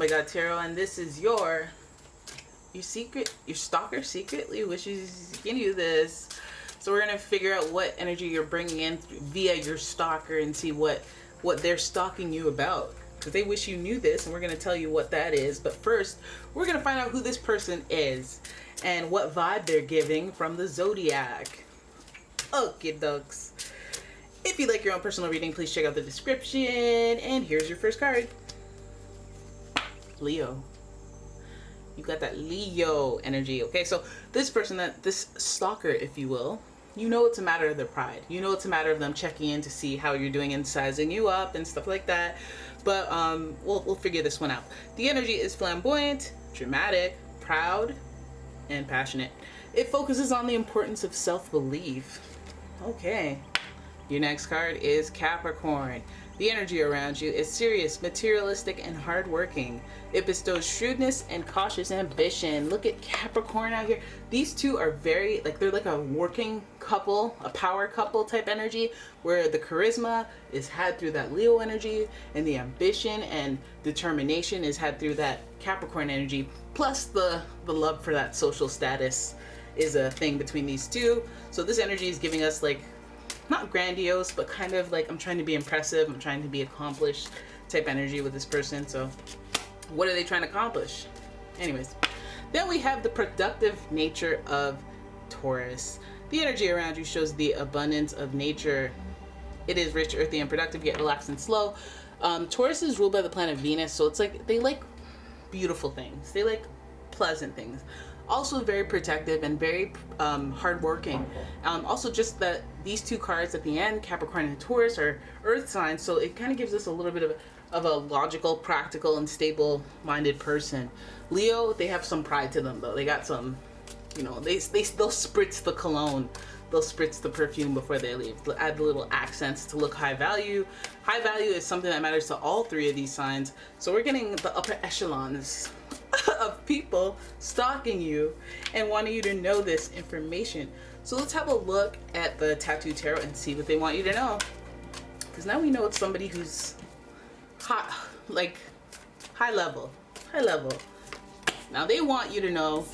my God Tarot, and this is your stalker secretly wishes you can do this. So we're gonna figure out what energy you're bringing in via your stalker and see what they're stalking you about, because they wish you knew this, and we're gonna tell you what that is. But first, we're gonna find out who this person is and what vibe they're giving from the zodiac. Okay, ducks. If you'd like your own personal reading, please check out the description. And here's your first card. Leo. You got that Leo energy. Okay, so this person, this stalker, if you will, you know it's a matter of their pride. You know it's a matter of them checking in to see how you're doing and sizing you up and stuff like that. But we'll figure this one out. The energy is flamboyant, dramatic, proud, and passionate. It focuses on the importance of self-belief. Okay. Your next card is Capricorn. The energy around you is serious, materialistic, and hardworking. It bestows shrewdness and cautious ambition. Look at Capricorn out here. These two are very, they're like a working couple, a power couple type energy, where the charisma is had through that Leo energy, and the ambition and determination is had through that Capricorn energy. Plus the love for that social status is a thing between these two. So this energy is giving us not grandiose, but kind of I'm trying to be impressive, I'm trying to be accomplished type energy with this person. So what are they trying to accomplish? Anyways, then we have the productive nature of Taurus. The energy around you shows the abundance of nature. It is rich, earthy, and productive, yet relaxed and slow. Taurus is ruled by the planet Venus, so it's they like beautiful things. They like pleasant things. Also very protective and very hardworking. Also, just that these two cards at the end, Capricorn and Taurus, are earth signs, so it kind of gives us a little bit of a logical, practical, and stable-minded person. Leo, they have some pride to them, though. They got some, they'll spritz the cologne. They'll spritz the perfume before they leave. They'll add the little accents to look high value. High value is something that matters to all three of these signs. So we're getting the upper echelons of people stalking you and wanting you to know this information. So let's have a look at the Tattoo Tarot and see what they want you to know. Because now we know it's somebody who's hot, high level. Now they want you to know,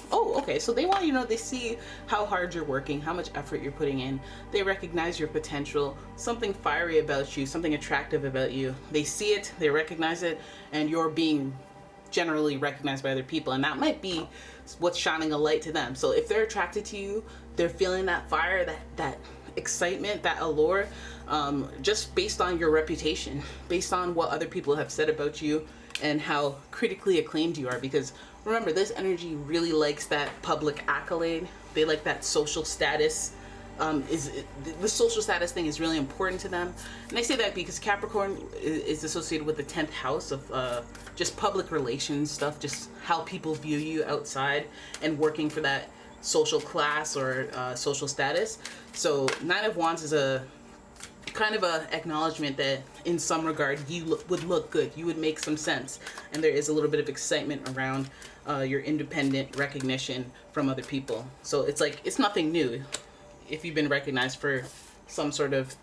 so they want you to know, they see how hard you're working, how much effort you're putting in. They recognize your potential, something fiery about you, something attractive about you. They see it, they recognize it, and you're being generally recognized by other people, and that might be what's shining a light to them. So if they're attracted to you, they're feeling that fire, that excitement, that allure, just based on your reputation, based on what other people have said about you and how critically acclaimed you are. Because remember, this energy really likes that public accolade. They like that social status. The social status thing is really important to them. And I say that because Capricorn is associated with the 10th house of just public relations stuff, just how people view you outside and working for that social class or social status. So Nine of Wands is a kind of a acknowledgement that in some regard you would look good, you would make some sense, and there is a little bit of excitement around your independent recognition from other people. So it's nothing new if you've been recognized for some sort of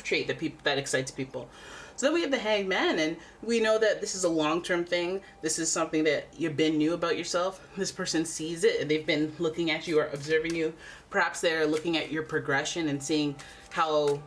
trait that excites people. So then we have the Hanged Man, and we know that this is a long-term thing. This is something that you've been new about yourself. This person sees it, and they've been looking at you or observing you. Perhaps they're looking at your progression and seeing how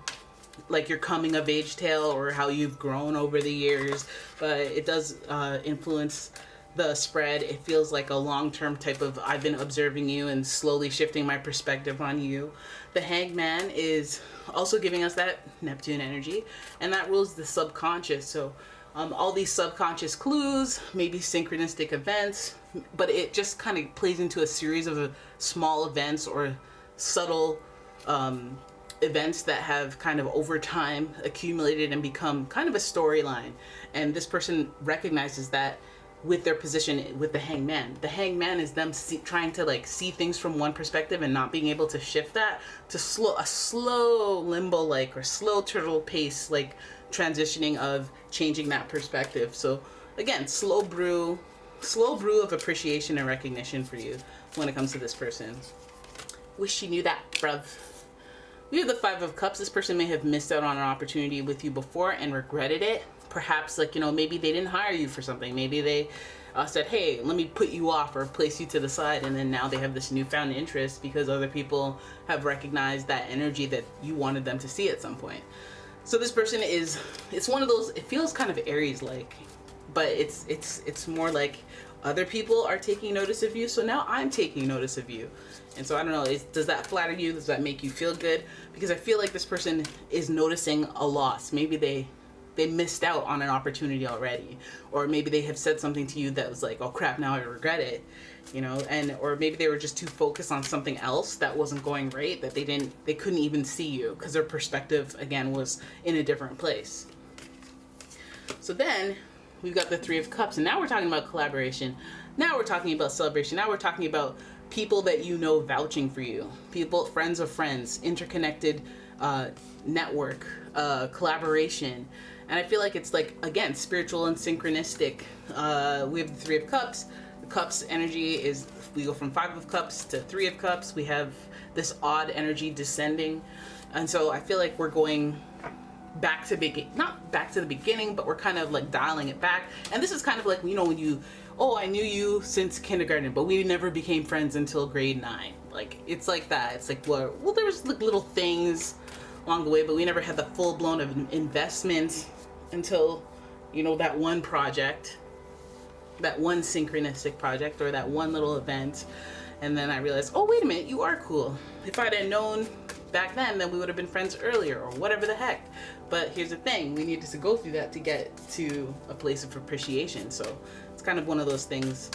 your coming of age tale or how you've grown over the years. But it does influence the spread. It feels like a long-term type of, I've been observing you and slowly shifting my perspective on you. The Hanged Man is also giving us that Neptune energy, and that rules the subconscious. So all these subconscious clues, maybe synchronistic events, but it just kind of plays into a series of small events or subtle events that have kind of over time accumulated and become kind of a storyline. And this person recognizes that with their position with the Hanged Man. The Hanged Man is them trying to see things from one perspective and not being able to shift that to a slow limbo or slow turtle pace transitioning of changing that perspective. So again, slow brew of appreciation and recognition for you when it comes to this person. Wish you knew that, bruv. We have the Five of Cups. This person may have missed out on an opportunity with you before and regretted it. perhaps, like, you know, maybe they didn't hire you for something. Maybe they said, hey, let me put you off or place you to the side, and then now they have this newfound interest because other people have recognized that energy that you wanted them to see at some point. So this person is, it's one of those, it feels kind of Aries like, but it's more like other people are taking notice of you, so now I'm taking notice of you. And so I don't know, does that flatter you? Does that make you feel good? Because I feel like this person is noticing a loss. Maybe they missed out on an opportunity already, or maybe they have said something to you that was like, oh crap, now I regret it, you know, and or maybe they were just too focused on something else that wasn't going right, that they couldn't even see you because their perspective again was in a different place. So then we've got the Three of Cups, and now we're talking about collaboration. Now we're talking about celebration. Now we're talking about people that you know vouching for you. People, friends of friends, interconnected network, collaboration. And I feel like it's like, again, spiritual and synchronistic. We have the Three of Cups. The Cups energy is, we go from Five of Cups to Three of Cups. We have this odd energy descending. And so I feel like we're going back to not back to the beginning, but we're kind of like dialing it back. And this is kind of like, you know, when you, oh, I knew you since kindergarten, but we never became friends until grade 9. Like, it's like that. It's like, well, there was like little things along the way, but we never had the full-blown of investment until, you know, that one project, that one synchronistic project, or that one little event. And then I realized, oh, wait a minute, you are cool. If I'd have known back then we would have been friends earlier, or whatever the heck. But here's the thing, we needed to go through that to get to a place of appreciation. So it's kind of one of those things.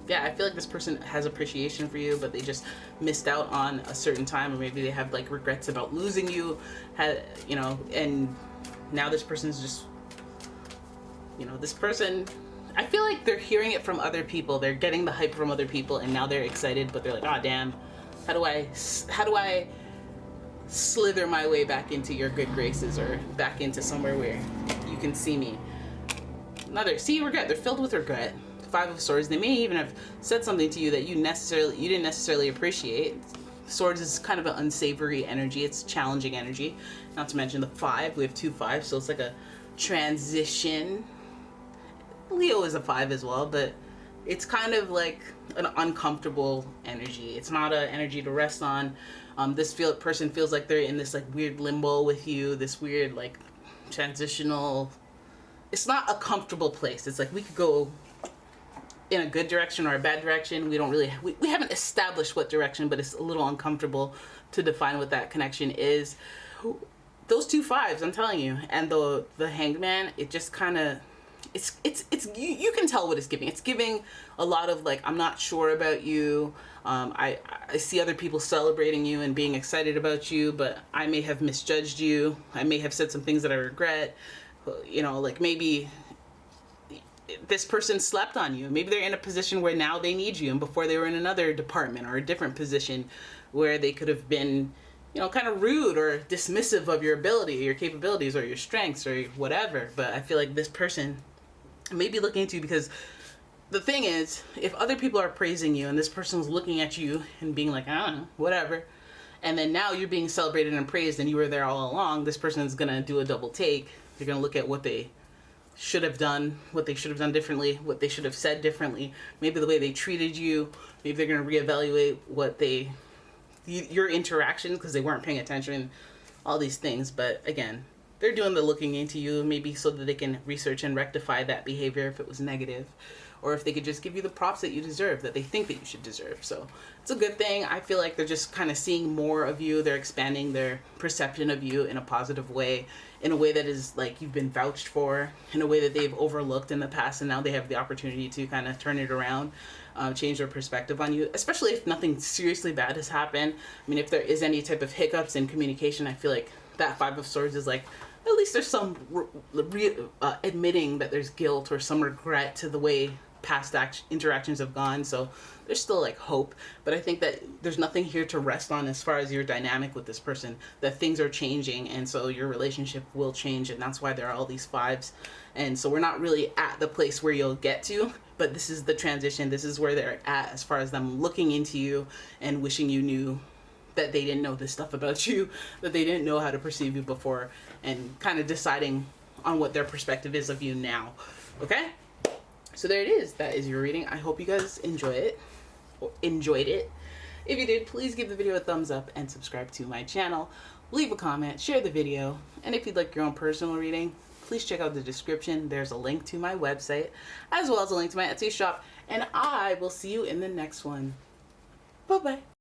Yeah, I feel like this person has appreciation for you, but they just missed out on a certain time, or maybe they have like regrets about losing you, you know, and now this person's just, you know, this person, I feel like they're hearing it from other people. They're getting the hype from other people, and now they're excited, but they're like, oh damn, how do I slither my way back into your good graces, or back into somewhere where you can see me? Regret. They're filled with regret. Five of Swords. They may even have said something to you that you didn't necessarily appreciate. Swords is kind of an unsavory energy. It's challenging energy. Not to mention the 5. We have 2 5s, so it's like a transition. Leo is a 5 as well, but it's kind of like an uncomfortable energy. It's not an energy to rest on. This person feels like they're in this like weird limbo with you, this weird like transitional. It's not a comfortable place. It's like we could go in a good direction or a bad direction. We don't really, we haven't established what direction, but it's a little uncomfortable to define what that connection is. Those 2 5s, I'm telling you, and the Hanged Man, it just kind of, it's you can tell what it's giving. It's giving a lot of like, I'm not sure about you. I see other people celebrating you and being excited about you, but I may have misjudged you. I may have said some things that I regret. You know, like maybe this person slept on you. Maybe they're in a position where now they need you, and before they were in another department or a different position where they could have been, you know, kind of rude or dismissive of your ability, your capabilities, or your strengths, or whatever. But I feel like this person may be looking at you because the thing is, if other people are praising you and this person's looking at you and being like, I don't know, whatever, and then now you're being celebrated and praised and you were there all along, this person is going to do a double take. They're going to look at what they should have done, what they should have done differently, what they should have said differently, maybe the way they treated you. Maybe they're going to reevaluate your interactions because they weren't paying attention, all these things. But again, they're doing the looking into you, maybe so that they can research and rectify that behavior if it was negative, or if they could just give you the props that you deserve, that they think that you should deserve. So it's a good thing. I feel like they're just kind of seeing more of you. They're expanding their perception of you in a positive way, in a way that is like you've been vouched for, in a way that they've overlooked in the past, and now they have the opportunity to kind of turn it around, change their perspective on you, especially if nothing seriously bad has happened. I mean, if there is any type of hiccups in communication, I feel like that 5 of Swords is like, at least there's some admitting that there's guilt or some regret to the way past interactions have gone. So there's still like hope, but I think that there's nothing here to rest on as far as your dynamic with this person, that things are changing, and so your relationship will change, and that's why there are all these 5s. And so we're not really at the place where you'll get to, but this is the transition. This is where they're at as far as them looking into you and wishing you knew that they didn't know this stuff about you, that they didn't know how to perceive you before, and kind of deciding on what their perspective is of you now. Okay? So there it is. That is your reading. I hope you guys enjoyed it. If you did, please give the video a thumbs up and subscribe to my channel. Leave a comment, share the video, and if you'd like your own personal reading, please check out the description. There's a link to my website, as well as a link to my Etsy shop, and I will see you in the next one. Bye-bye.